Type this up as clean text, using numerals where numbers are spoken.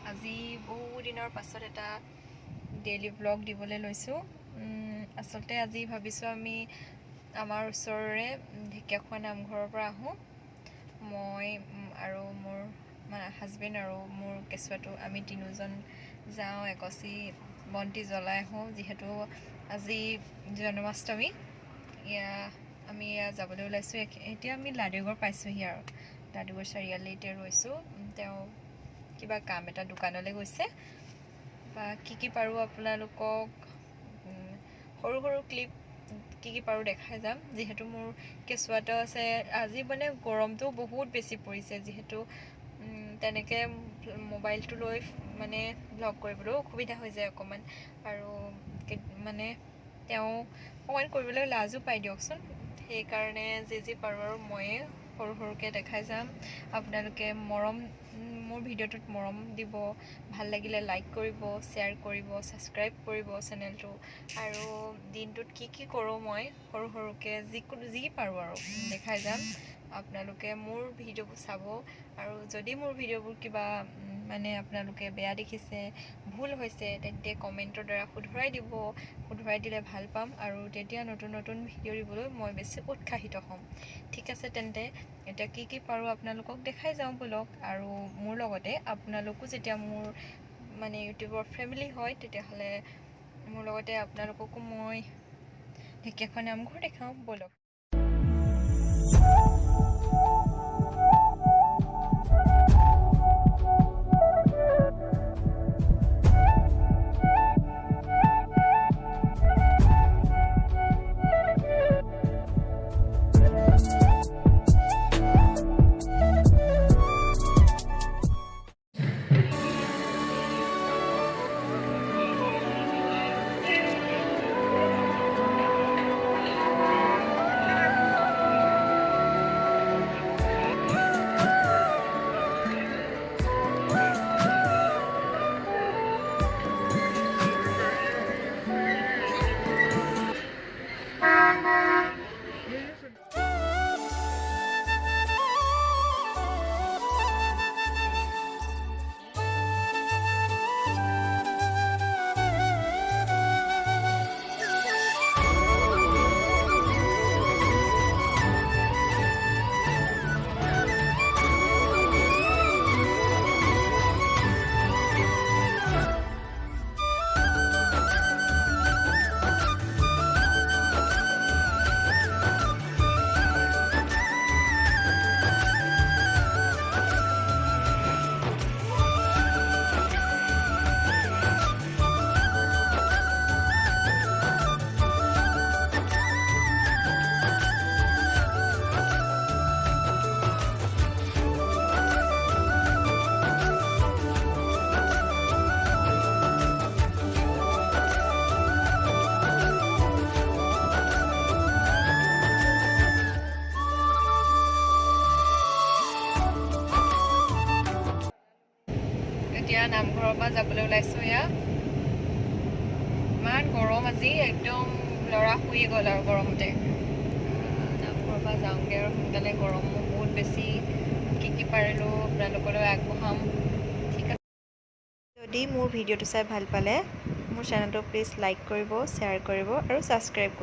আজি বহু দিনৰ পাছত এটা ডেইলি ব্লগ দিবলৈ লৈছোঁ। আচলতে আজি ভাবিছোঁ আমি আমাৰ ওচৰৰে ঢেকীয়াখোৱা নামঘৰৰ পৰা আহোঁ। মই আৰু মোৰ হাজবেণ্ড আৰু মোৰ কেঁচুৱাটো আমি তিনিওজন যাওঁ, এগছি বন্তি জ্বলাই আহোঁ। যিহেতু আজি জন্মাষ্টমী, আমি যাবলৈ ওলাইছোঁ। এতিয়া আমি লাডুগড় পাইছোঁহি আৰু লাডুগড় চাৰিআলিতে ৰৈছোঁ। তেওঁ কিবা কাম এটা দোকানলৈ গৈছে। বা কি পাৰোঁ আপোনালোকক সৰু সৰু ক্লিপ কি পাৰোঁ দেখাই যাম। যিহেতু মোৰ কেঁচুৱাটো আছে, আজি মানে গৰমটো বহুত বেছি পৰিছে। যিহেতু তেনেকৈ মোবাইলটো লৈ মানে ব্লগ কৰিবলৈও অসুবিধা হৈ যায় অকণমান, আৰু মানে তেওঁ অকণমান কৰিবলৈ লাজো পাই দিয়কচোন। সেইকাৰণে যি পাৰোঁ আৰু ময়ে সৰু সৰুকৈ দেখাই যাম। আপোনালোকে মোৰ ভিডিঅ'টোত মৰম দিব, ভাল লাগিলে লাইক কৰিব, শ্বেয়াৰ কৰিব, ছাবস্ক্ৰাইব কৰিব চেনেলটো। আৰু দিনটোত কি কৰোঁ মই সৰু সৰুকৈ যি পাৰোঁ আৰু দেখাই যাম। আপোনালোকে মোৰ ভিডিঅ'বোৰ চাব, আৰু যদি মোৰ ভিডিঅ'বোৰ কিবা মানে আপোনালোকে বেয়া দেখিছে, ভুল হৈছে, তেন্তে কমেণ্টৰ দ্বাৰা শুধৰাই দিলে ভাল পাম, আৰু তেতিয়া নতুন নতুন ভিডিঅ' দিবলৈ মই বেছি উৎসাহিত হ'ম। ঠিক আছে, তেন্তে এতিয়া কি পাৰোঁ আপোনালোকক দেখাই যাওঁ ব'লক। আৰু মোৰ লগতে আপোনালোকো যেতিয়া মোৰ মানে ইউটিউবৰ ফেমিলি হয়, তেতিয়াহ'লে মোৰ লগতে আপোনালোককো মই ঢেকীয়াখোৱা নামঘৰ দেখাওঁ ব'লক। এতিয়া নামঘৰৰ পৰা যাবলৈ ওলাইছোঁ। ইমান গৰম আজি, একদম ল'ৰা শুই গ'ল আৰু গৰমতে। নামঘৰৰ পৰা যাওঁগৈ আৰু সোনকালে, গৰমো বহুত বেছি। কি পাৰিলোঁ আপোনালোকলৈ আগবঢ়াম। ঠিক আছে, যদি মোৰ ভিডিঅ'টো চাই ভাল পালে মোৰ চেনেলটো প্লিজ লাইক কৰিব, শ্বেয়াৰ কৰিব আৰু ছাবস্ক্ৰাইব কৰিব।